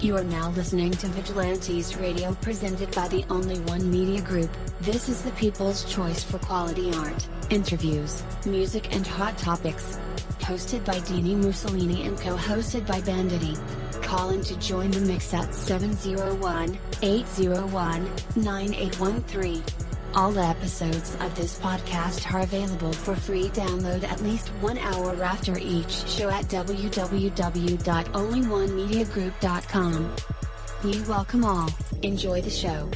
You are now listening to Vigilantes Radio, presented by the Only One Media Group. This is the people's choice for quality art, interviews, music and hot topics. Hosted by Dini Mussolini and co-hosted by Banditti. Call in to join the mix at 701-801-9813. All episodes of this podcast are available for free download at least 1 hour after each show at www.onlyonemediagroup.com. We welcome all. Enjoy the show.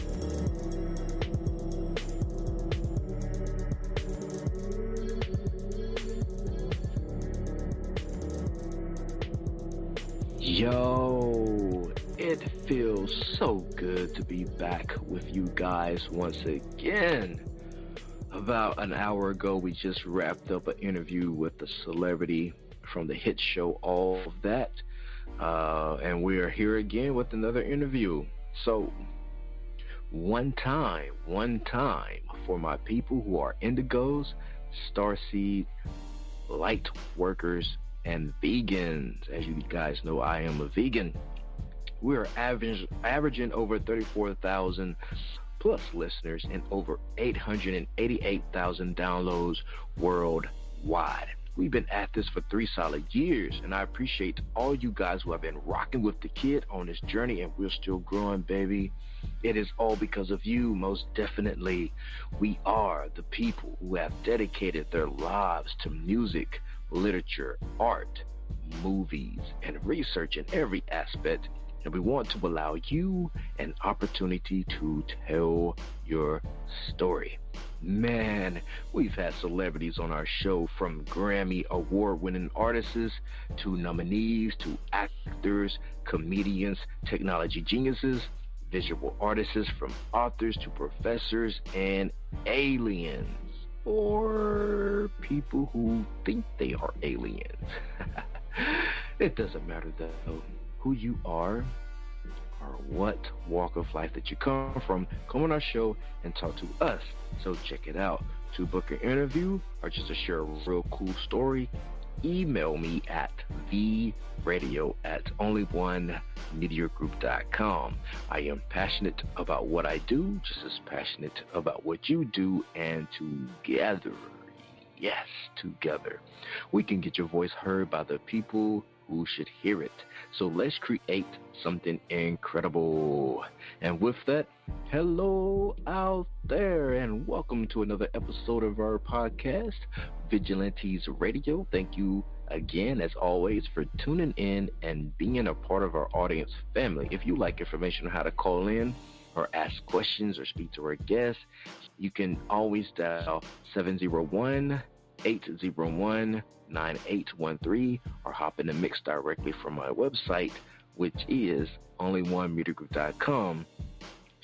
Yo, it feels so good to be back with you guys once again. About an hour ago, we just wrapped up an interview with the celebrity from the hit show All of That, and we are here again with another interview. So, one time for my people who are indigos, starseed, light workers, and vegans. As you guys know, I am a vegan. We are averaging over 34,000 plus listeners and over 888,000 downloads worldwide. We've been at this for 3 solid years, and I appreciate all you guys who have been rocking with the kid on this journey, and we're still growing, baby. It is all because of you, most definitely. We are the people who have dedicated their lives to music, literature, art, movies, and research in every aspect, and we want to allow you an opportunity to tell your story. Man, we've had celebrities on our show, from Grammy award-winning artists to nominees to actors, comedians, technology geniuses, visual artists, from authors to professors and aliens. Or people who think they are aliens. It doesn't matter though who you are or what walk of life that you come from. Come on our show and talk to us. So check it out. To book an interview or just to share a real cool story, email me at vradio@onlyonemediagroup.com. I am passionate about what I do, just as passionate about what you do, and together, yes, together, we can get your voice heard by the people who should hear it. So let's create something incredible. And with that, hello out there, and welcome to another episode of our podcast, Vigilantes Radio. Thank you again, as always, for tuning in and being a part of our audience family. If you like information on how to call in or ask questions or speak to our guests, you can always dial 701-801-9813 or hop in the mix directly from my website, which is onlyonemediagroup.com.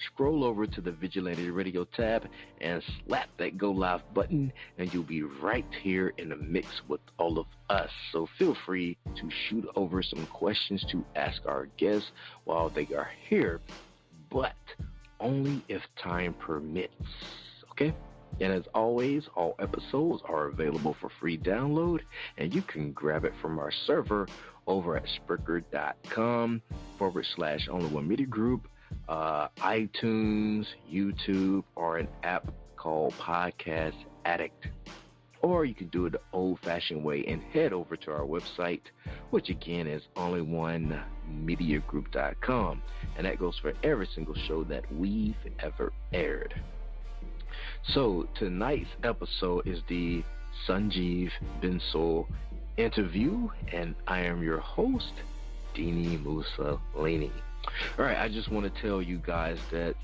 Scroll over to the Vigilante Radio tab and slap that Go Live button, and you'll be right here in the mix with all of us. So feel free to shoot over some questions to ask our guests while they are here, but only if time permits, okay? And as always, all episodes are available for free download, and you can grab it from our server over at spreaker.com/Only One Media Group, iTunes, YouTube, or an app called Podcast Addict. Or you can do it the old-fashioned way and head over to our website, which again is onlyonemediagroup.com, and that goes for every single show that we've ever aired. So tonight's episode is the Sanjeev Bansal interview, and I am your host, Dini Mussolini. All right, I just want to tell you guys that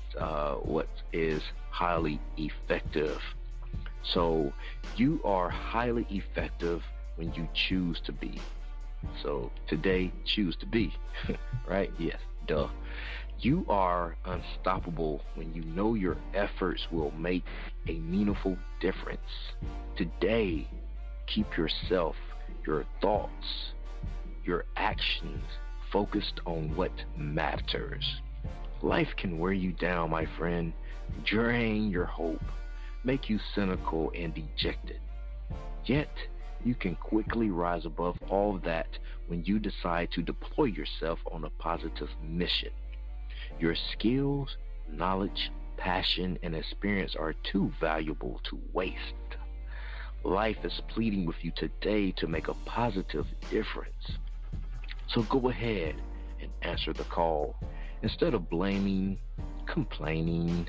what is highly effective. So you are highly effective when you choose to be. So today, choose to be, right? Yes, duh. You are unstoppable when you know your efforts will make a meaningful difference. Today, keep yourself, your thoughts, your actions focused on what matters. Life can wear you down, my friend, drain your hope, make you cynical and dejected. Yet, You can quickly rise above all that when you decide to deploy yourself on a positive mission. Your skills, knowledge, passion, and experience are too valuable to waste. Life is pleading with you today to make a positive difference. So go ahead and answer the call. Instead of blaming, complaining,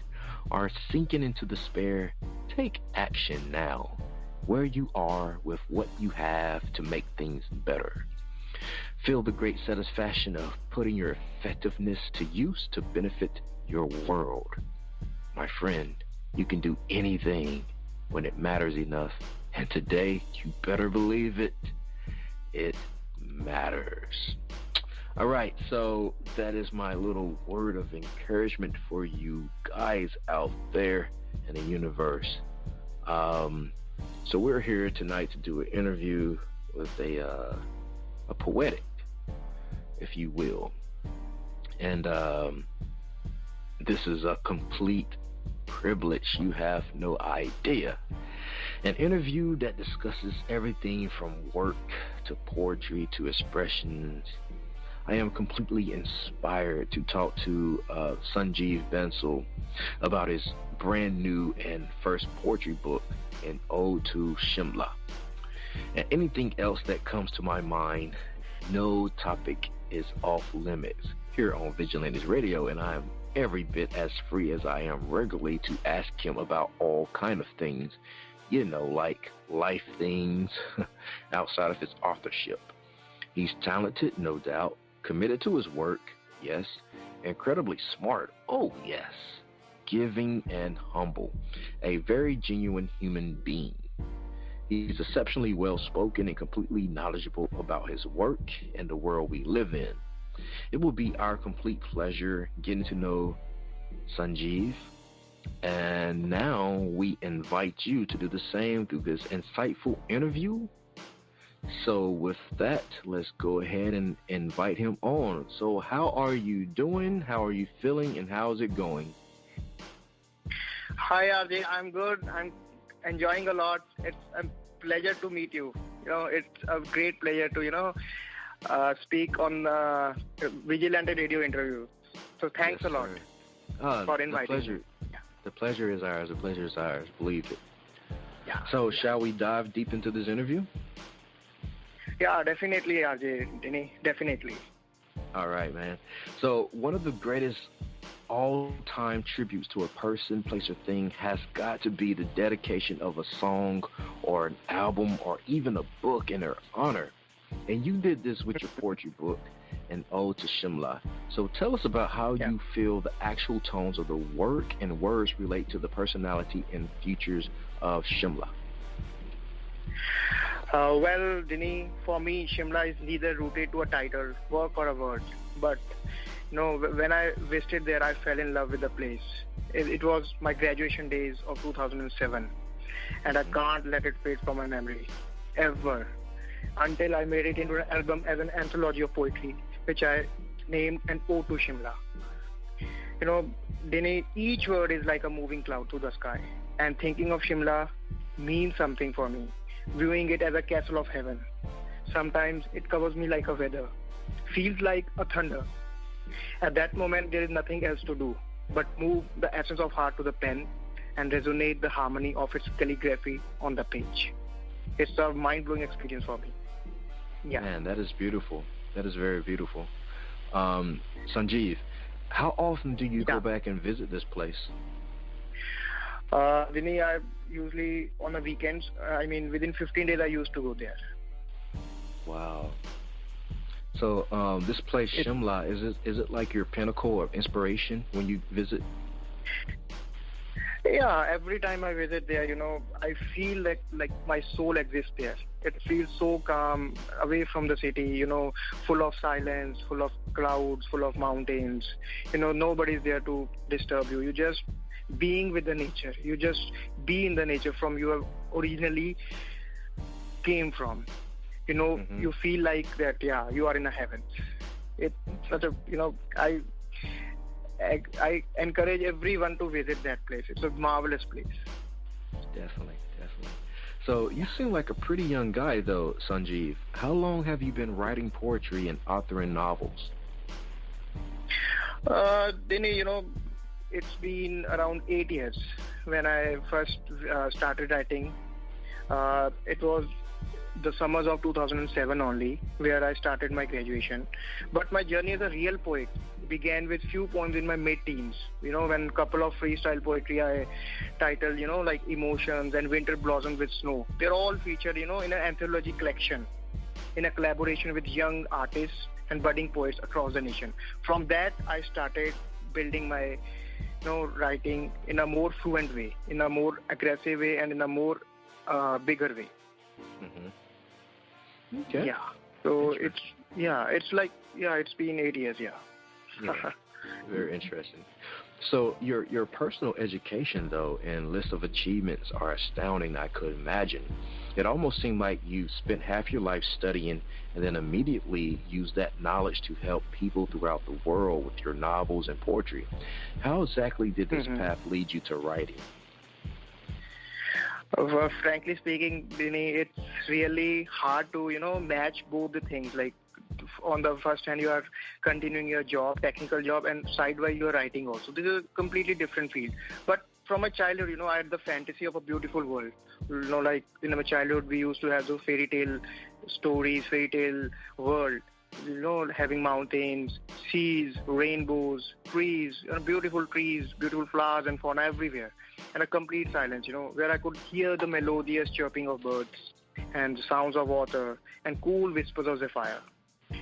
or sinking into despair, take action now, where you are with what you have to make things better. Feel the great satisfaction of putting your effectiveness to use to benefit your world. My friend, you can do anything when it matters enough. And today, you better believe it, it matters. All right, so that is my little word of encouragement for you guys out there in the universe. So we're here tonight to do an interview with a poetic, if you will. And this is a complete privilege. You have no idea. An interview that discusses everything from work to poetry to expressions. I am completely inspired to talk to Sanjeev Bansal about his brand new and first poetry book, An-Ode-to-Shimla. And anything else that comes to my mind, no topic is off limits here on Vigilantes Radio, and I am every bit as free as I am regularly to ask him about all kind of things, like life things outside of his authorship. He's talented, no doubt, committed to his work, yes, incredibly smart, oh yes, giving and humble, a very genuine human being. He's exceptionally well-spoken and completely knowledgeable about his work and the world we live in. It will be our complete pleasure getting to know Sanjeev, and now we invite you to do the same through this insightful interview. So with that, let's go ahead and invite him on. So how are you doing? How are you feeling? And how's it going? Hi, RJ. I'm good. I'm enjoying a lot. It's a pleasure to meet you. It's a great pleasure to, speak on Vigilante Radio interview. So thanks a lot for inviting me. Yeah. The pleasure is ours. The pleasure is ours. Believe it. Yeah. So shall we dive deep into this interview? Yeah, definitely, RJ. Denny, definitely. All right, man. So one of the greatest all-time tributes to a person, place, or thing has got to be the dedication of a song or an album or even a book in their honor. And you did this with your poetry book, An-Ode-to-Shimla. So tell us about how you feel the actual tones of the work and words relate to the personality and features of Shimla. Well, Denny, for me, Shimla is neither rooted to a title, work, or a word. But, when I visited there, I fell in love with the place. It was my graduation days of 2007. And I can't let it fade from my memory, ever. Until I made it into an album as an anthology of poetry, which I named An-Ode-to-Shimla. Denny, each word is like a moving cloud through the sky. And thinking of Shimla means something for me. Viewing it as a castle of heaven. Sometimes it covers me like a weather. Feels like a thunder. At that moment, there is nothing else to do but move the essence of heart to the pen and resonate the harmony of its calligraphy on the page. It's a mind-blowing experience for me. Yeah. Man, that is beautiful. That is very beautiful. Sanjeev, how often do you go back and visit this place? Vinny, I usually on the weekends, within 15 days I used to go there. Wow. So this place, Shimla, is it like your pinnacle of inspiration when you visit? Yeah, every time I visit there, I feel like my soul exists there. It feels so calm, away from the city, full of silence, full of clouds, full of mountains. Nobody's there to disturb you. You just being with the nature. You just be in the nature from you have originally came from. You feel like that, you are in a heaven. It's such a, I encourage everyone to visit that place. It's a marvelous place. Definitely. So you seem like a pretty young guy, though, Sanjeev. How long have you been writing poetry and authoring novels? Then, it's been around 8 years when I first started writing. It was the summers of 2007 only, where I started my graduation. But my journey as a real poet began with few poems in my mid-teens. When a couple of freestyle poetry I titled, like Emotions and Winter Blossoms with Snow. They're all featured, in an anthology collection in a collaboration with young artists and budding poets across the nation. From that, I started building my, writing in a more fluent way, in a more aggressive way, and in a more bigger way. Mm-hmm. Okay. Yeah. So it's been 8 years. Yeah. Yeah. Very interesting. So your personal education, though, and list of achievements are astounding, I could imagine. It almost seemed like you spent half your life studying and then immediately used that knowledge to help people throughout the world with your novels and poetry. How exactly did this path lead you to writing? Frankly speaking, Vinny, it's really hard to, match both the things. Like, on the first hand, you are continuing your job, technical job, and sidewise you are writing also. This is a completely different field. But from my childhood, I had the fantasy of a beautiful world. Like in my childhood, we used to have those fairy tale stories, fairy tale world. Having mountains, seas, rainbows, trees, beautiful flowers and fauna everywhere. And a complete silence, where I could hear the melodious chirping of birds and the sounds of water and cool whispers of zephyr.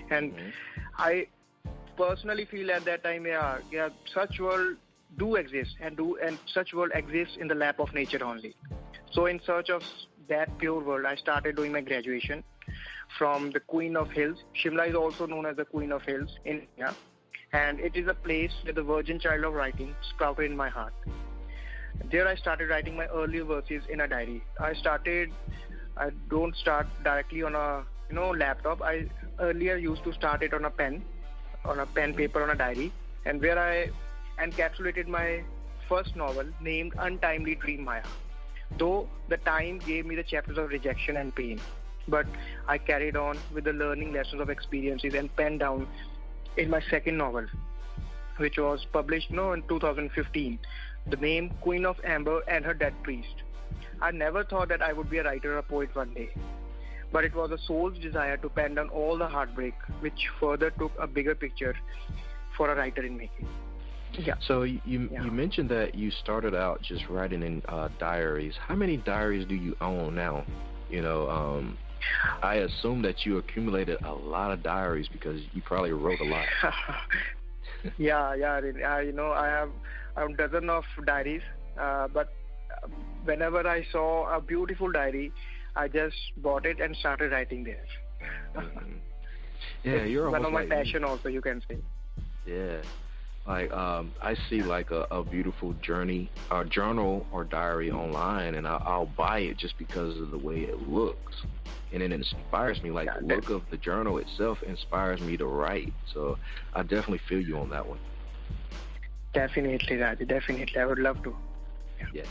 And I personally feel at that time, such world do exist and such world exists in the lap of nature only. So in search of that pure world, I started doing my graduation from the Queen of Hills. Shimla is also known as the Queen of Hills in India. And it is a place where the virgin child of writing sprouted in my heart. There I started writing my early verses in a diary. I don't start directly on a laptop. I earlier used to start it on a pen paper on a diary, and where I encapsulated my first novel named Untimely Dream Maya. Though the time gave me the chapters of rejection and pain, but I carried on with the learning lessons of experiences and penned down in my second novel, which was published in 2015. The name Queen of Amber and Her Dead Priest. I never thought that I would be a writer or a poet one day. But it was a soul's desire to pen down all the heartbreak, which further took a bigger picture for a writer in making. Yeah. So you mentioned that you started out just writing in diaries. How many diaries do you own now? I assume that you accumulated a lot of diaries because you probably wrote a lot. Yeah. I have a dozen of diaries, but whenever I saw a beautiful diary, I just bought it and started writing there. Yeah, you're one of my like passion also, you can say. Yeah. Like I see like a beautiful journal or diary online, and I'll buy it just because of the way it looks, and it inspires me. Like the look of the journal itself inspires me to write. So I definitely feel you on that one. Definitely, Raj. Definitely, I would love to. Yeah. Yes.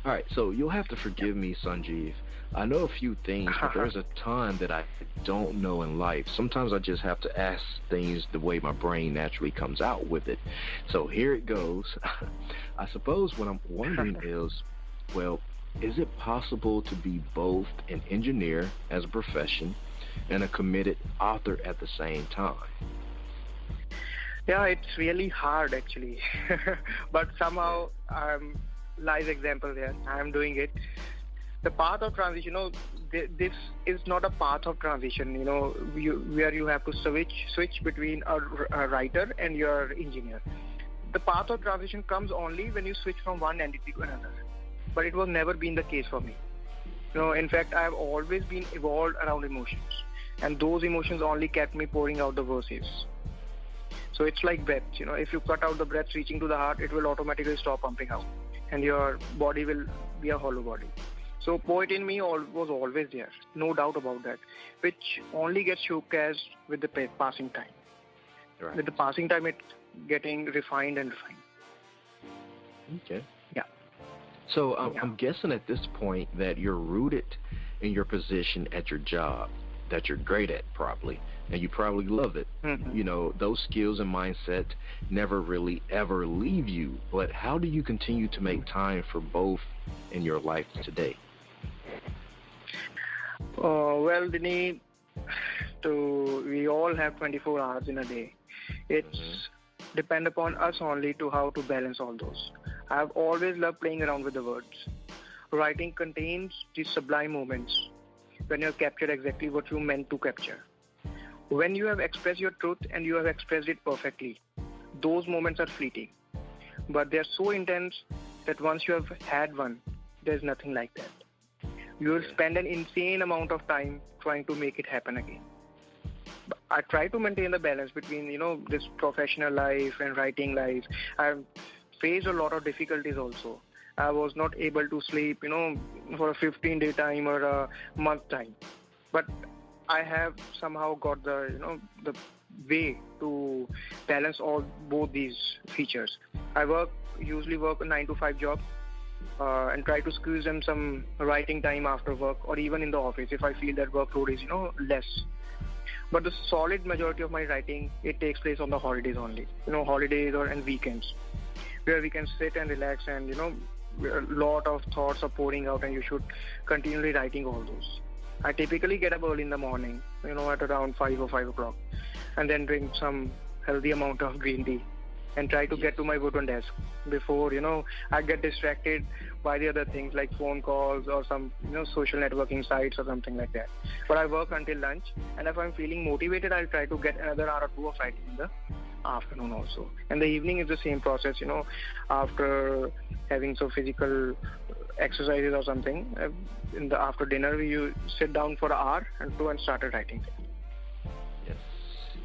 All right. So you'll have to forgive me, Sanjeev. I know a few things, but there's a ton that I don't know in life. Sometimes I just have to ask things the way my brain naturally comes out with it. So here it goes. I suppose what I'm wondering is, well, is it possible to be both an engineer as a profession and a committed author at the same time? Yeah, it's really hard actually. But somehow, live example there, I'm doing it. The path of transition, this is not a path of transition, where you have to switch between a writer and your engineer. The path of transition comes only when you switch from one entity to another. But it was never been the case for me. In fact, I have always been evolved around emotions, and those emotions only kept me pouring out the verses. So it's like breath, if you cut out the breath reaching to the heart, it will automatically stop pumping out, and your body will be a hollow body. So poet in me was always there, no doubt about that, which only gets showcased with the passing time. Right. With the passing time, it's getting refined and refined. Okay. Yeah. So I'm guessing at this point that you're rooted in your position at your job, that you're great at probably, and you probably love it. You know, those skills and mindset never really ever leave you. But how do you continue to make time for both in your life today? Well, we all have 24 hours in a day. It's depend upon us only to how to balance all those. I've always loved playing around with the words. Writing contains these sublime moments when you have captured exactly what you meant to capture. When you have expressed your truth and you have expressed it perfectly, those moments are fleeting. But they are so intense that once you have had one, there's nothing like that. You will spend an insane amount of time trying to make it happen again. But I try to maintain the balance between, this professional life and writing life. I've faced a lot of difficulties also. I was not able to sleep, for a 15-day time or a month time. But I have somehow got the way to balance both these features. I usually work a 9 to 5 job and try to squeeze in some writing time after work or even in the office if I feel that workload is, less. But the solid majority of my writing, it takes place on the holidays only, holidays and weekends, where we can sit and relax and, a lot of thoughts are pouring out and you should continually writing all those. I typically get up early in the morning, at around 5 or 5 o'clock, and then drink some healthy amount of green tea and try to get to my wooden desk before, I get distracted by the other things like phone calls or some, social networking sites or something like that. But I work until lunch, and if I'm feeling motivated, I'll try to get another hour or two of writing in the afternoon also. And the evening is the same process, after having some physical exercises or something. After dinner, we sit down for an hour and started writing. Yes,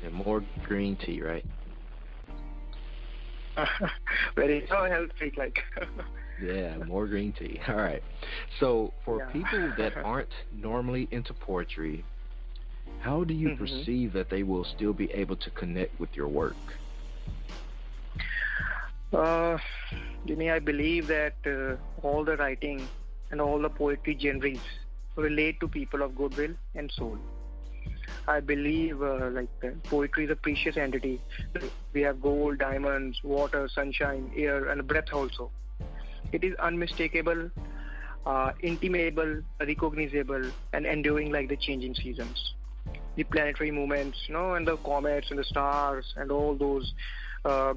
and more green tea, right? Very health freak like. Yeah, more green tea. All right. So for people that aren't normally into poetry, how do you perceive that they will still be able to connect with your work? I believe that all the writing and all the poetry genres relate to people of goodwill and soul. I believe poetry is a precious entity. We have gold, diamonds, water, sunshine, air, and breath also. It is unmistakable, intimable, recognizable, and enduring like the changing seasons. The planetary movements, and the comets and the stars and all those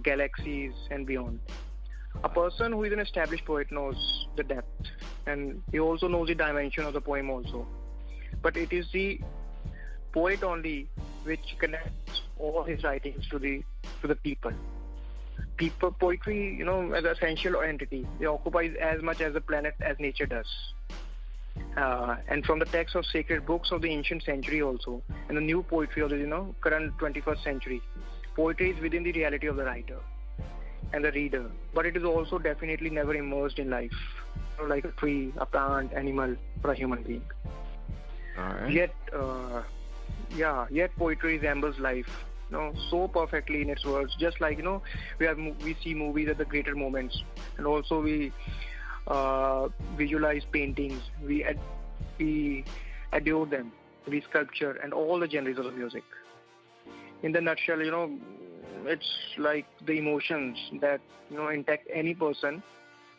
galaxies and beyond. A person who is an established poet knows the depth, and he also knows the dimension of the poem also. But it is the poet only which connects all his writings to the people. Poetry, as an essential entity, they occupy as much as the planet as nature does. And from the text of sacred books of the ancient century also, and the new poetry of the current 21st century, poetry is within the reality of the writer and the reader, but it is also definitely never immersed in life, like a tree, a plant, animal, or a human being. All right. Yet poetry resembles life, so perfectly in its words. Just like we see movies at the greater moments, and also we visualize paintings, we adore them, we sculpture, and all the genres of the music. In the nutshell, it's like the emotions that intact any person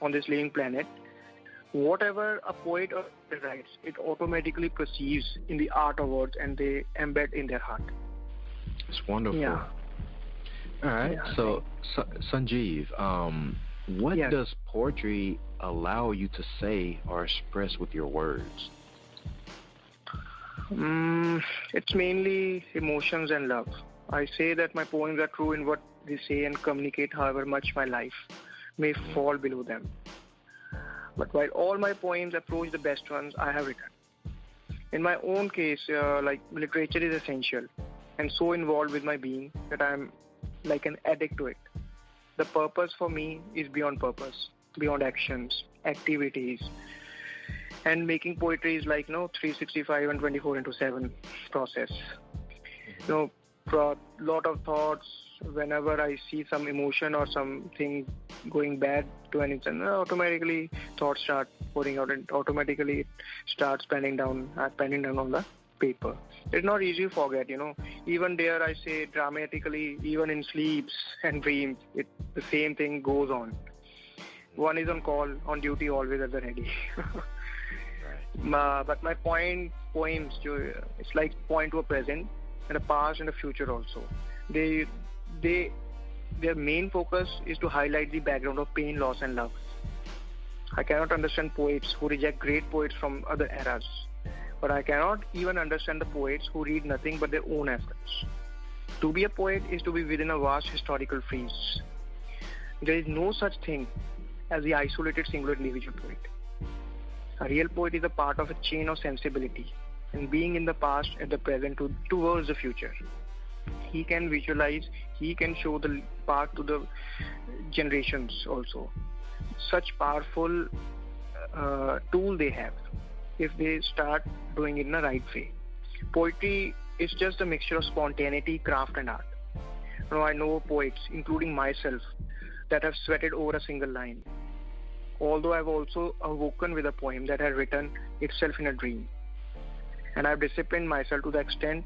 on this living planet. Whatever a poet or writes, it automatically perceives in the art of words, and they embed in their heart. It's wonderful. Yeah. All right. Yeah, so, Sanjeev, what does poetry allow you to say or express with your words? It's mainly emotions and love. I say that my poems are true in what they say and communicate however much my life may fall below them. But while all my poems approach the best ones I have written, in my own case, literature is essential and so involved with my being that I'm like an addict to it. The purpose for me is beyond purpose, beyond actions, activities, and making poetry is 365 and 24/7 process. lot of thoughts. Whenever I see some emotion or something going bad to an instant, automatically thoughts start pouring out, and automatically it starts penning down on the paper. It's not easy to forget, Even there, I say dramatically, even in sleeps and dreams, the same thing goes on. One is on call, on duty, always at the ready. But my poems, it's like point to a present and a past and a future also. Their main focus is to highlight the background of pain, loss, and love. I cannot understand poets who reject great poets from other eras, but I cannot even understand the poets who read nothing but their own efforts. To be a poet is to be within a vast historical frieze. There is no such thing as the isolated singular individual poet. A real poet is a part of a chain of sensibility, and being in the past and the present towards the future. He can visualize, he can show the path to the generations also. Such powerful tool they have if they start doing it in the right way. Poetry is just a mixture of spontaneity, craft, and art. I know poets, including myself, that have sweated over a single line. Although I've also awoken with a poem that had written itself in a dream. And I've disciplined myself to the extent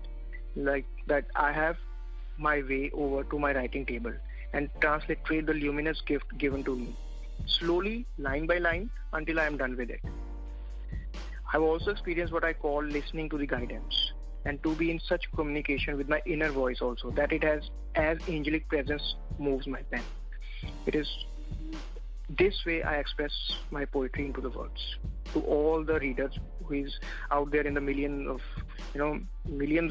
like that I have my way over to my writing table and transliterate the luminous gift given to me, slowly, line by line, until I am done with it. I've also experienced what I call listening to the guidance, and to be in such communication with my inner voice also, that it has as angelic presence moves my pen. It is this way I express my poetry into the words to all the readers who is out there in the millions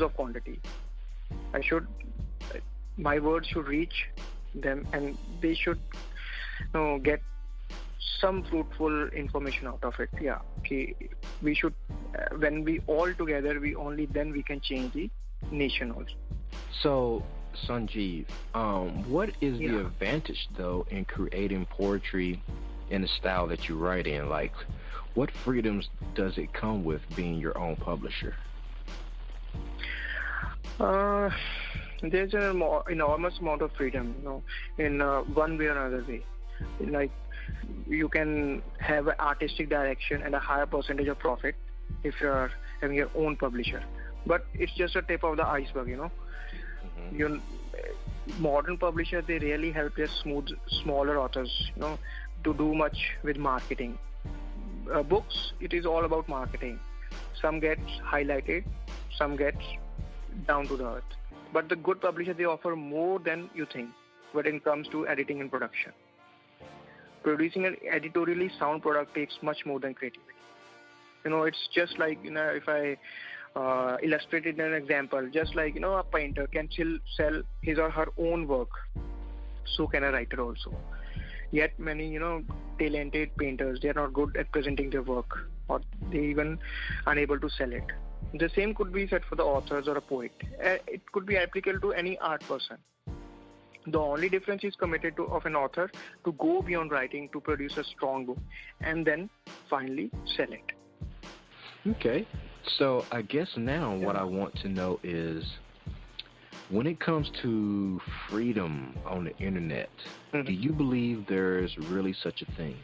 of quantity. My words should reach them, and they should get some fruitful information out of it. Yeah, okay. We should, when we all together, only then we can change the nation also. So, Sanjeev, what is the advantage though in creating poetry in the style that you write in? Like, what freedoms does it come with being your own publisher? There's an enormous amount of freedom, in one way or another way. Like, you can have an artistic direction and a higher percentage of profit if you're having your own publisher. But it's just a tip of the iceberg, Mm-hmm. Modern publishers, they really help their smaller authors, to do much with marketing. Books, it is all about marketing. Some gets highlighted, some gets down to the earth. But the good publishers, they offer more than you think when it comes to editing and production. Producing an editorially sound product takes much more than creativity. It's just like, if I illustrate it in an example, just like, a painter can still sell his or her own work. So can a writer also. Yet many, talented painters, they are not good at presenting their work, or they even unable to sell it. The same could be said for the authors or a poet. It could be applicable to any art person. The only difference is committed of an author to go beyond writing to produce a strong book and then finally sell it. Okay. So I guess now what I want to know is, when it comes to freedom on the internet, mm-hmm. do you believe there's really such a thing?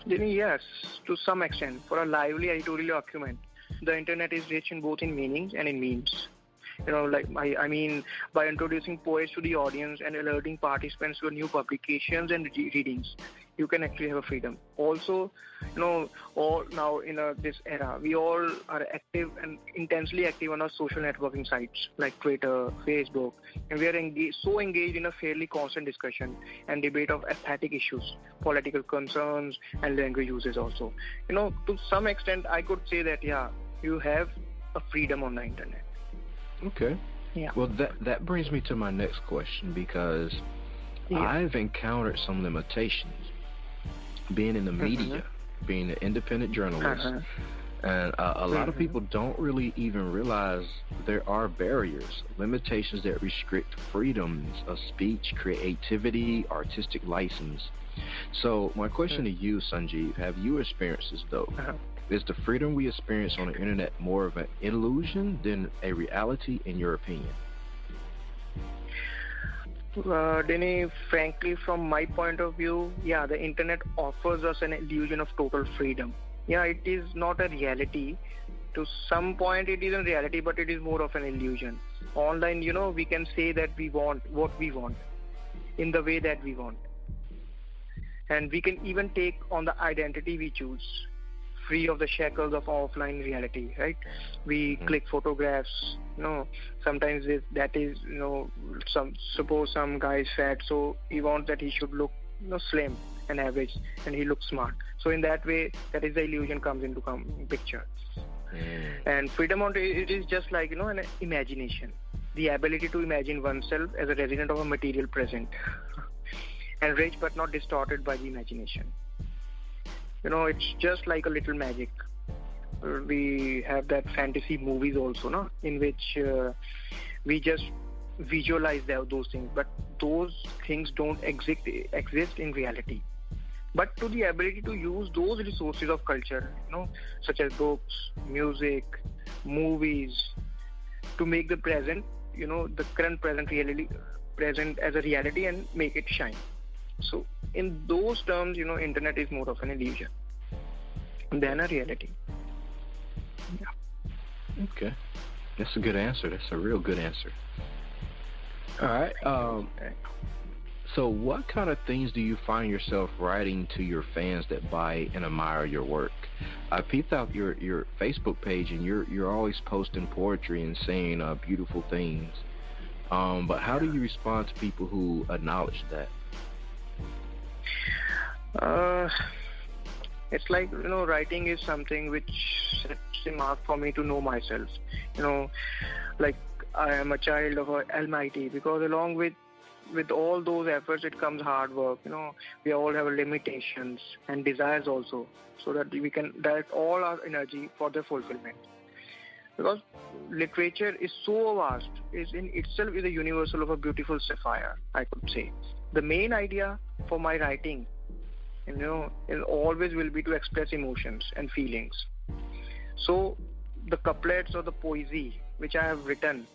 Yes, to some extent. For a lively editorial document, the internet is rich in both in meanings and in memes. By introducing poets to the audience and alerting participants to new publications and readings, you can actually have a freedom. Also, all now in this era, we all are active and intensely active on our social networking sites like Twitter, Facebook, and we are so engaged in a fairly constant discussion and debate of aesthetic issues, political concerns, and language uses also. To some extent, I could say that, you have a freedom on the internet. Okay. Yeah. Well, that brings me to my next question, because I've encountered some limitations being in the media, being an independent journalist, and a lot of people don't really even realize there are barriers, limitations that restrict freedoms of speech, creativity, artistic license. So my question to you, Sanjeev, have you experienced this though? Is the freedom we experience on the internet more of an illusion than a reality, in your opinion? Denny, frankly, from my point of view, yeah, the internet offers us an illusion of total freedom. Yeah, it is not a reality. To some point, it is a reality, but it is more of an illusion. Online, we can say that we want what we want in the way that we want. And we can even take on the identity we choose, free of the shackles of offline reality, right? We click photographs, sometimes that is, suppose some guy is fat, so he wants that he should look, slim and average, and he looks smart. So in that way, that is the illusion comes into picture. And freedom, it is just like, an imagination, the ability to imagine oneself as a resident of a material present. And rich but not distorted by the imagination. It's just like a little magic. We have that fantasy movies also, no? In which we just visualize those things, but those things don't exist in reality. But to the ability to use those resources of culture, such as books, music, movies, to make the present, the current present really present as a reality and make it shine. So in those terms, internet is more of an illusion than a reality. Yeah. Okay. That's a good answer. That's a real good answer. All right. So what kind of things do you find yourself writing to your fans that buy and admire your work? I peeped out your Facebook page, and you're always posting poetry and saying beautiful things. But how do you respond to people who acknowledge that? It's like, writing is something which sets a mark for me to know myself. Like I am a child of Almighty, because along with all those efforts, it comes hard work. We all have limitations and desires also, so that we can direct all our energy for their fulfillment. Because literature is so vast, is in itself is a universal of a beautiful sapphire, I could say. The main idea for my writing, it always will be to express emotions and feelings. So the couplets or the poesy which I have written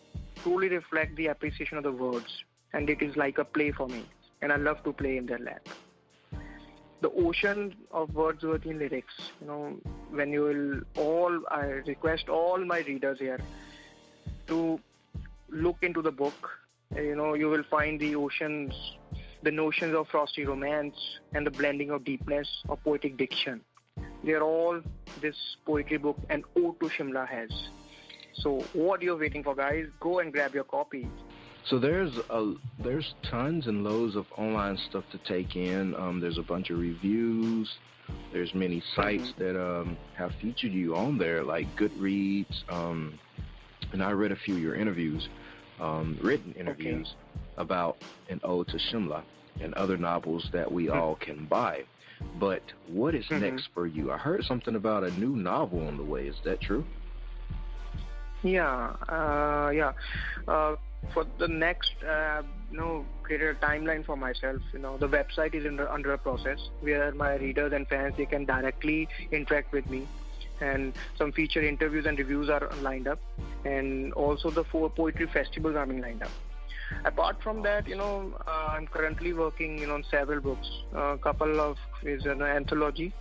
truly reflect the appreciation of the words, and it is like a play for me, and I love to play in their lap. The ocean of wordsworthy lyrics, when you will I request all my readers here to look into the book. You will find the oceans, the notions of frosty romance, and the blending of deepness of poetic diction. They are all this poetry book, an-ode-to-shimla has. So what you're waiting for, guys? Go and grab your copy. So there's tons and loads of online stuff to take in. There's a bunch of reviews. There's many sites that have featured you on there, like Goodreads. And I read a few of your interviews, written interviews about An Ode to Shimla and other novels that we all can buy. But what is next for you? I heard something about a new novel on the way. Is that true? Yeah. For the next, created a timeline for myself. The website is under a process where my readers and fans, they can directly interact with me, and some feature interviews and reviews are lined up, and also the 4 poetry festivals are being lined up. Apart from that, I'm currently working on several books. A couple of is an anthology,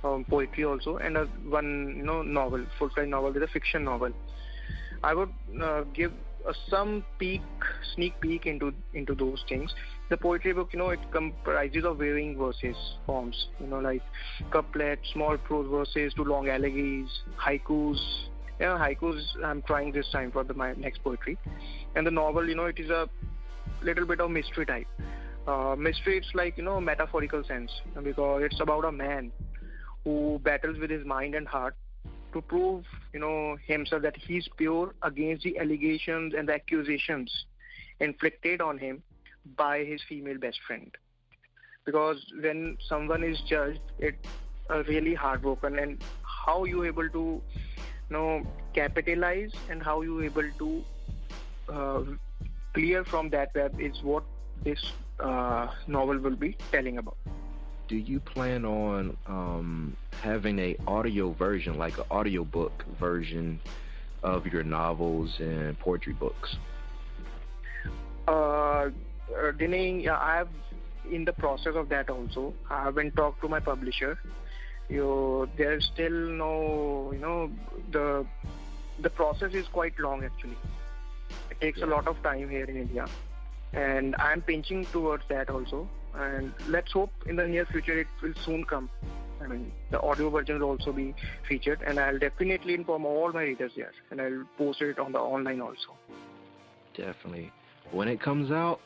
poetry also, and one novel, full-time novel, is a fiction novel. I would give some sneak peek into those things. The poetry book, it comprises of varying verses forms, like couplet, small prose verses to long elegies, haikus. Haikus I'm trying this time for my next poetry. And the novel, it is a little bit of mystery type. Mystery, it's like, metaphorical sense, because it's about a man who battles with his mind and heart to prove, himself that he's pure against the allegations and the accusations inflicted on him by his female best friend. Because when someone is judged, it's really heartbroken, and how you able to, capitalize and how you able to clear from that web is what this novel will be telling about. do you plan on having a audio version, like an audiobook version of your novels and poetry books? Dinesh, yeah, I'm in the process of that also. I haven't talked to my publisher. There's still no, the process is quite long actually. It takes a lot of time here in India, and I'm pinching towards that also. And let's hope in the near future it will soon come. I mean, the audio version will also be featured, and I'll definitely inform all my readers here, and I'll post it on the online also. Definitely. When it comes out,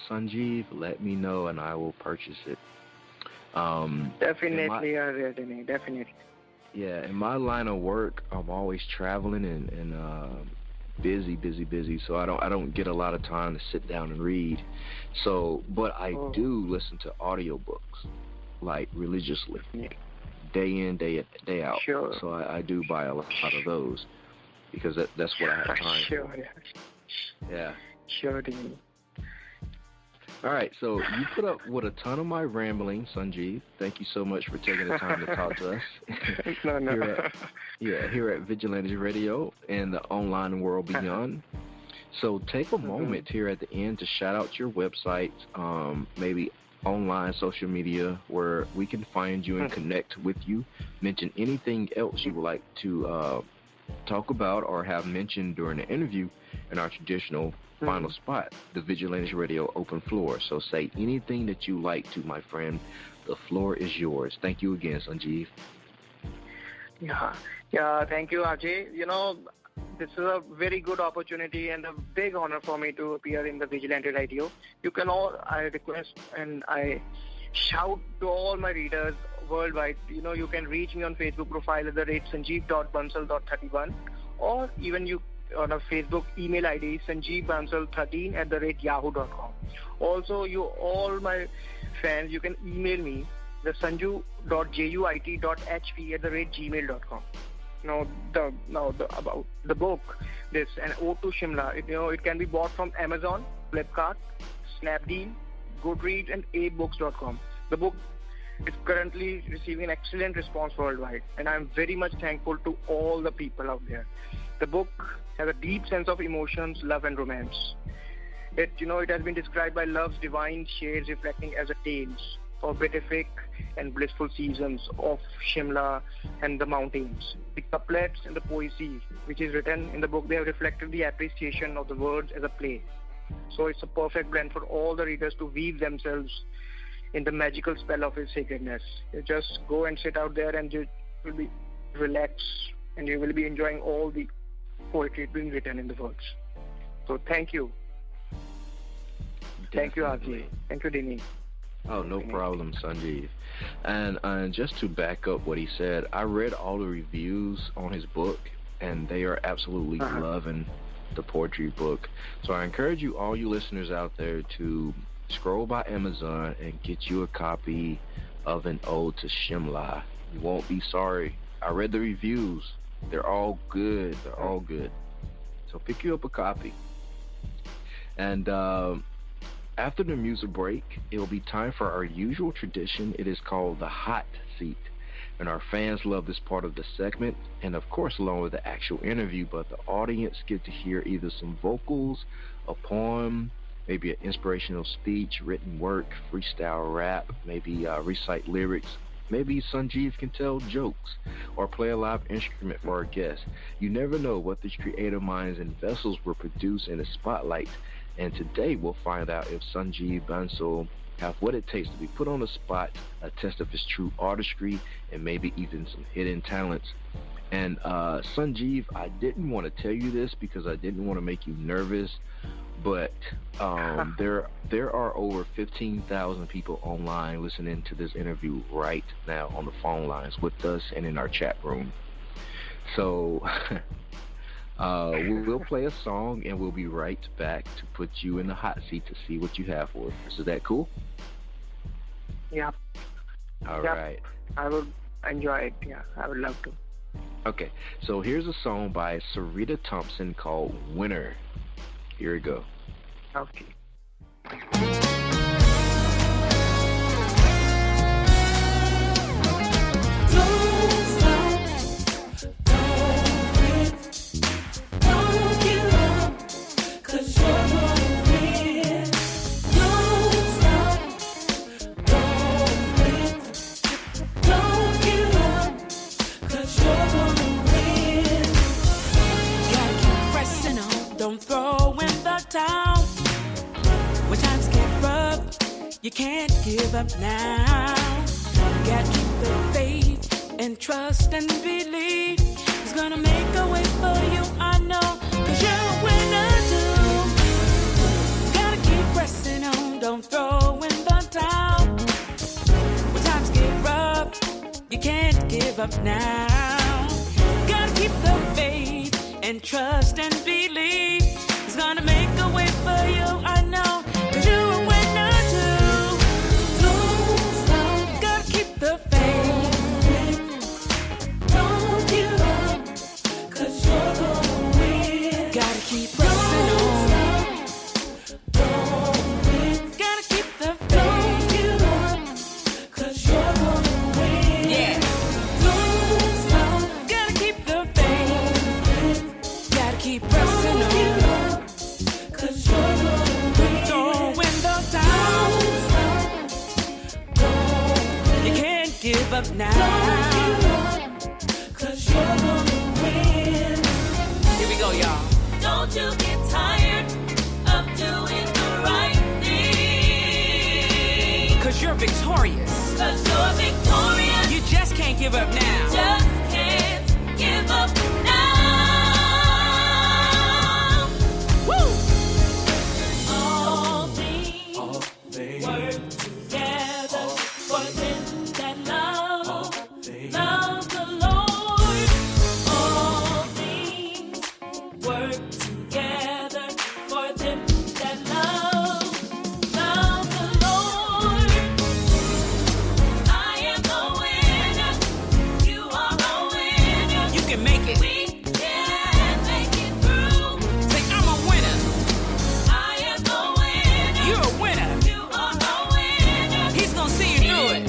Sanjeev, let me know and I will purchase it. Definitely, Dinesh, definitely. Yeah, in my line of work, I'm always traveling and busy, so I don't get a lot of time to sit down and read. So, but I do listen to audiobooks, like religiously, day in, day out. Sure. So I do buy a lot of those because that's what I have time sure, for. Yeah. Sure, Dean. All right, so you put up with a ton of my rambling, Sanjeev. Thank you so much for taking the time to talk to us. No. Here at Vigilantes Radio and the online world beyond. So take a moment here at the end to shout out your website, maybe online social media where we can find you and connect with you. Mention anything else you would like to talk about or have mentioned during the interview in our traditional final spot, the Vigilantes Radio open floor. So say anything that you like to, my friend. The floor is yours. Thank you again, Sanjeev. Yeah, thank you, Ajay. This is a very good opportunity and a big honor for me to appear in the Vigilante Radio. I request and I shout to all my readers worldwide. You can reach me on Facebook profile at @sanjeev.bansal.31, or even you on a Facebook email ID sanjeevbansal13@yahoo.com. Also, all my fans, you can email me the sanju.juit.hp@gmail.com. About the book, this an-ode-to-shimla. It can be bought from Amazon, Flipkart, Snapdeal, Goodreads, and abooks.com. The book is currently receiving an excellent response worldwide, and I'm very much thankful to all the people out there. The book has a deep sense of emotions, love, and romance. It has been described by love's divine shades reflecting as a tales of beatific and blissful seasons of Shimla and the mountains. The couplets and the poesy which is written in the book, they have reflected the appreciation of the words as a play. So it's a perfect blend for all the readers to weave themselves in the magical spell of his sacredness. You just go and sit out there and you will be relaxed and you will be enjoying all the poetry being written in the words. So thank you. Thank you, Archie. Thank you, Dini. Oh, no problem, Sanjeev. And just to back up what he said, I read all the reviews on his book, and they are absolutely loving the poetry book. So I encourage you, all you listeners out there, to scroll by Amazon and get you a copy of An-Ode-to-Shimla. You won't be sorry. I read the reviews. They're all good. So pick you up a copy. And after the music break, it will be time for our usual tradition. It is called the Hot Seat. And our fans love this part of the segment, and of course along with the actual interview, but the audience get to hear either some vocals, a poem, maybe an inspirational speech, written work, freestyle rap, maybe recite lyrics. Maybe Sanjeev can tell jokes or play a live instrument for our guests. You never know what these creative minds and vessels will produce in the spotlight. And today we'll find out if Sanjeev Bansal have what it takes to be put on the spot, a test of his true artistry, and maybe even some hidden talents. And Sanjeev, I didn't want to tell you this because I didn't want to make you nervous, but there are over 15,000 people online listening to this interview right now on the phone lines with us and in our chat room. So we'll play a song and we'll be right back to put you in the hot seat to see what you have for us. Is that cool? Yeah. All right. I would enjoy it. Yeah, I would love to. Okay, so here's a song by Sarita Thompson called Winner. Here we go. Okay. town. When times get rough, you can't give up now. You gotta keep the faith and trust and believe. He's gonna make a way for you, I know, 'cause you're a winner too. Gotta keep pressing on, don't throw in the towel. When times get rough, you can't give up now. Gotta keep the faith and trust and believe. He's gonna make a way for you, I know, 'cause you're a winner too. Don't stop, gotta keep the faith. Don't give up, 'cause you're gonna win. Gotta keep pressing on. Don't quit, gotta keep the faith. Don't give up, 'cause you're gonna win. Yeah. Don't stop, gotta keep the faith. Gotta keep pressing on. Give up now. Cause you're gonna win. Here we go, y'all. Don't you get tired of doing the right thing. Cause you're victorious. Cause you're victorious. You just can't give up now. Just can't give up now. Woo! All things work together for them that love the Lord. All things work together for them that love the Lord. I am the winner. You are the winner. You can make it. We can make it through. Say, I'm a winner. I am the winner. You're a winner. You are the winner. He's gonna see you through it.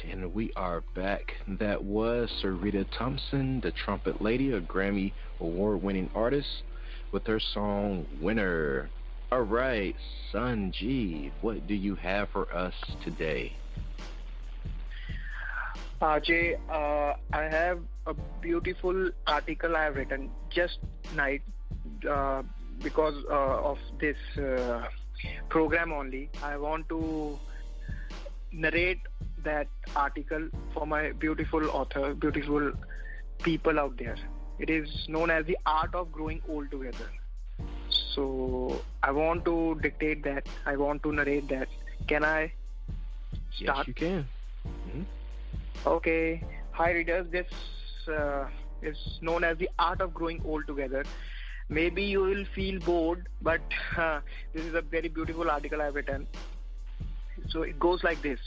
And we are back. That was Sarita Thompson, the trumpet lady, a Grammy award-winning artist, with her song Winner. All right, Sanjeev, what do you have for us today? Jay, I have a beautiful article I have written just night because of this program only. I want to narrate that article for my beautiful author, beautiful people out there. It is known as The Art of Growing Old Together. So I want to dictate that. I want to narrate that. Can I start? Yes, you can. Mm-hmm. Okay. Hi readers, this is known as The Art of Growing Old Together. Maybe you will feel bored, but this is a very beautiful article I've written. So it goes like this.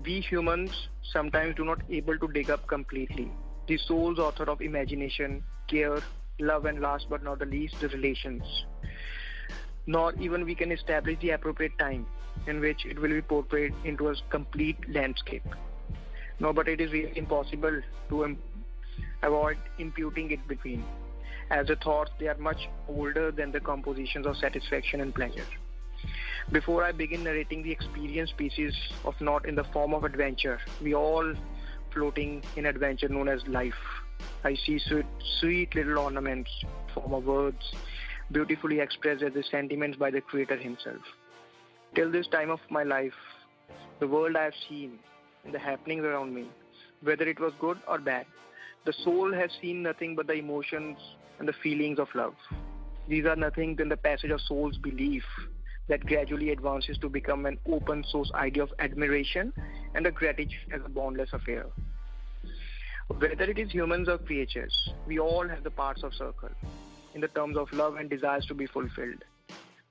We humans sometimes do not able to dig up completely. The soul's author of imagination, care, love, and last but not the least, the relations. Nor even we can establish the appropriate time in which it will be portrayed into a complete landscape. No, but it is really impossible to avoid imputing it between, as the thoughts, they are much older than the compositions of satisfaction and pleasure. Before I begin narrating the experience pieces of not in the form of adventure, we all floating in adventure known as life. I see sweet little ornaments, form of words, beautifully expressed as the sentiments by the Creator himself. Till this time of my life, the world I have seen and the happenings around me, whether it was good or bad, the soul has seen nothing but the emotions and the feelings of love. These are nothing than the passage of soul's belief that gradually advances to become an open source idea of admiration and a gratitude as a boundless affair. Whether it is humans or creatures, we all have the parts of circle in the terms of love and desires to be fulfilled.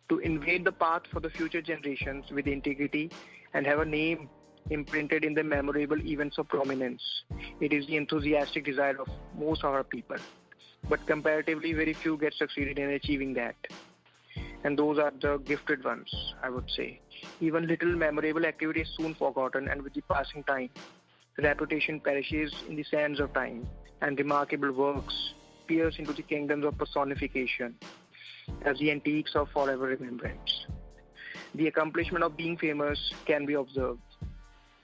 To invade the path for the future generations with integrity and have a name imprinted in the memorable events of prominence. It is the enthusiastic desire of most of our people. But comparatively, very few get succeeded in achieving that. And those are the gifted ones, I would say. Even little memorable activity is soon forgotten, and with the passing time, reputation perishes in the sands of time, and remarkable works pierce into the kingdoms of personification as the antiques of forever remembrance. The accomplishment of being famous can be observed.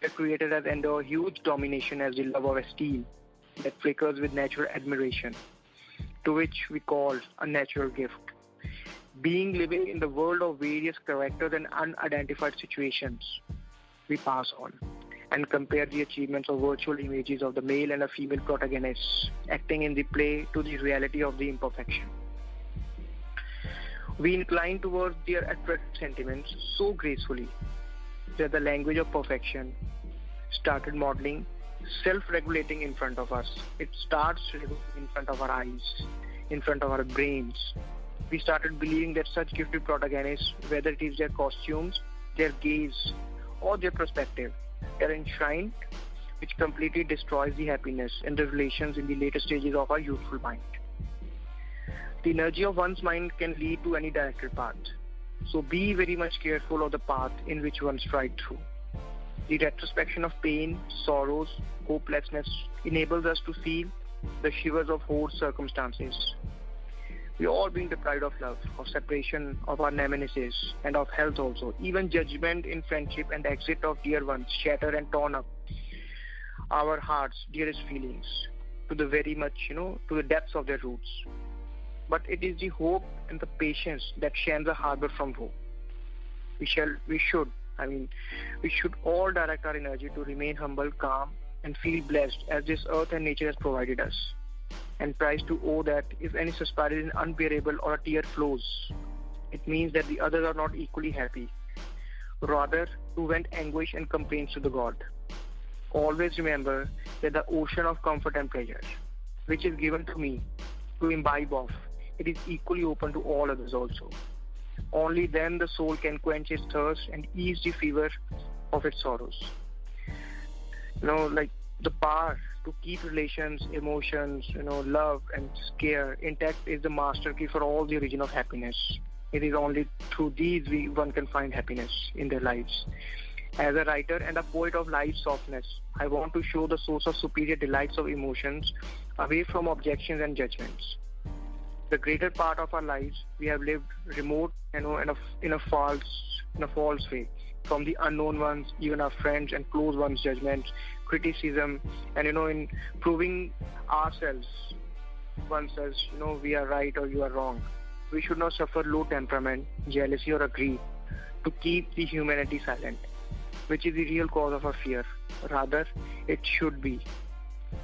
The creator has endured huge domination as the love of esteem that flickers with natural admiration, to which we call a natural gift. Being living in the world of various characters and unidentified situations, we pass on and compare the achievements of virtual images of the male and a female protagonists acting in the play to the reality of the imperfection. We incline towards their attractive sentiments so gracefully that the language of perfection started modeling, self-regulating in front of us. It starts in front of our eyes, in front of our brains. We started believing that such gifted protagonists, whether it is their costumes, their gaze, or their perspective, are enshrined, which completely destroys the happiness and the relations in the later stages of our youthful mind. The energy of one's mind can lead to any directed path. So be very much careful of the path in which one strides through. The retrospection of pain, sorrows, hopelessness enables us to feel the shivers of horrid circumstances. We are all being deprived of love, of separation, of our nemesis, and of health also. Even judgment in friendship and exit of dear ones shatter and torn up our hearts' dearest feelings to the very much, to the depths of their roots. But it is the hope and the patience that shams a harbor from woe. We should all direct our energy to remain humble, calm, and feel blessed as this earth and nature has provided us, and tries to owe that if any suspicion is unbearable or a tear flows, it means that the others are not equally happy. Rather, to vent anguish and complaints to the God. Always remember that the ocean of comfort and pleasure, which is given to me to imbibe of, it is equally open to all others also. Only then the soul can quench its thirst and ease the fever of its sorrows. The power to keep relations, emotions, love and care intact is the master key for all the origin of happiness. It is only through these one can find happiness in their lives. As a writer and a poet of life's softness, I want to show the source of superior delights of emotions away from objections and judgments. The greater part of our lives we have lived remote, in a false way, from the unknown ones, even our friends and close ones' judgments, criticism, and in proving ourselves. One says, we are right or you are wrong. We should not suffer low temperament, jealousy, or greed to keep the humanity silent, which is the real cause of our fear. Rather, it should be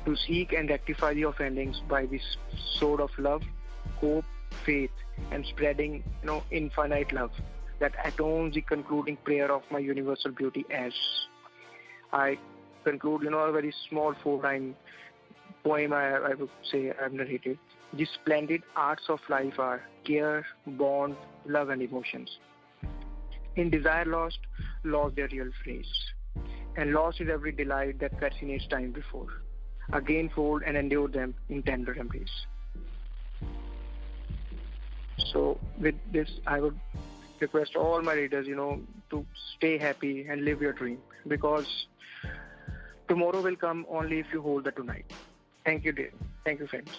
to seek and rectify the offendings by the sword of love, hope, faith, and spreading, infinite love that atones the concluding prayer of my universal beauty as I conclude, a very small 4-line poem I would say I've narrated. The splendid arts of life are care, bond, love, and emotions. In desire lost their real phrase. And lost is every delight that fascinates time before. Again fold and endure them in tender embrace. So with this, I would request all my readers, to stay happy and live your dream, because tomorrow will come only if you hold the tonight. Thank you, dear. Thank you, friends.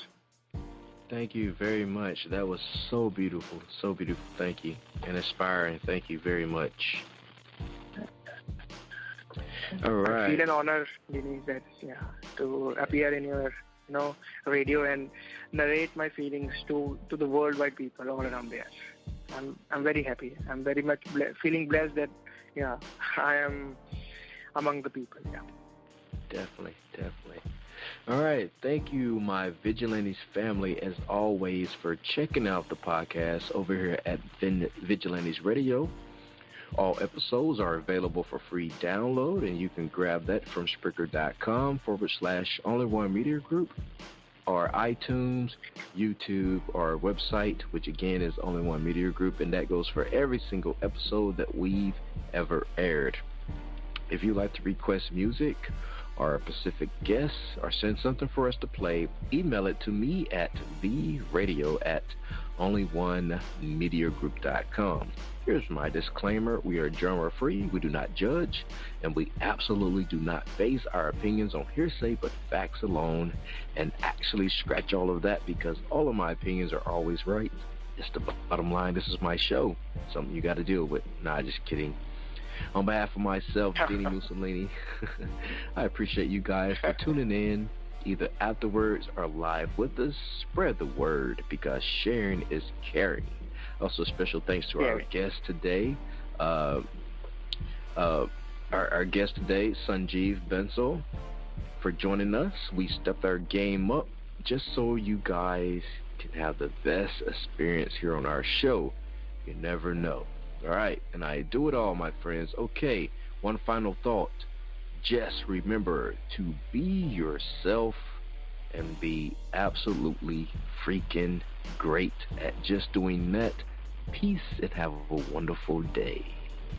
Thank you very much. That was so beautiful. So beautiful. Thank you. And inspiring. Thank you very much. All right. I feel an honor, Denise, to appear in your, radio and narrate my feelings to the worldwide people all around there. I'm very happy. I'm very much feeling blessed that, I am among the people. Yeah. Definitely. All right. Thank you, my Vigilantes family, as always, for checking out the podcast over here at Vigilantes Radio. All episodes are available for free download, and you can grab that from Spreaker.com/Only One Media Group, or iTunes, YouTube, or our website, which again is Only One Media Group, and that goes for every single episode that we've ever aired. If you'd like to request music or a specific guest or send something for us to play, email it to me at theRadio@onlyonemediagroup.com. Here's my disclaimer. We are genre free, we do not judge, and we absolutely do not base our opinions on hearsay but facts alone. And actually scratch all of that, because all of my opinions are always right. It's the bottom line. This is my show. Something you got to deal with. Nah, just kidding. On behalf of myself, Denny Mussolini, I appreciate you guys for tuning in, either afterwards or live with us. Spread the word, because sharing is caring. Also, special thanks to our guest today. Our guest today, Sanjeev Bansal, for joining us. We stepped our game up just so you guys can have the best experience here on our show. You never know. All right, and I do it all, my friends. Okay, one final thought. Just remember to be yourself and be absolutely freaking great at just doing that. Peace and have a wonderful day.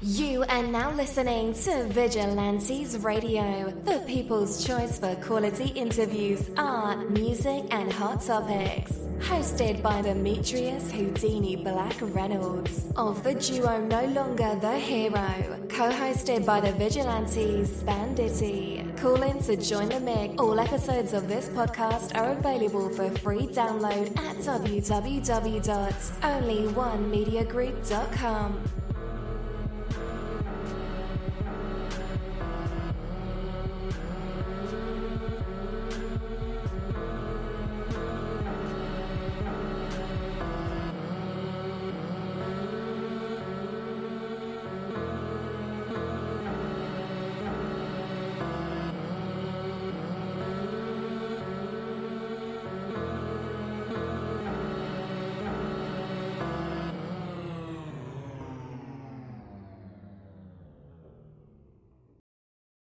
You are now listening to Vigilantes Radio, the people's choice for quality interviews, art, music, and hot topics. Hosted by Demetrius Houdini Black Reynolds, of the duo No Longer the Hero. Co-hosted by the Vigilantes Banditti. Call in to join the mix. All episodes of this podcast are available for free download at www.onlyonemediagroup.com.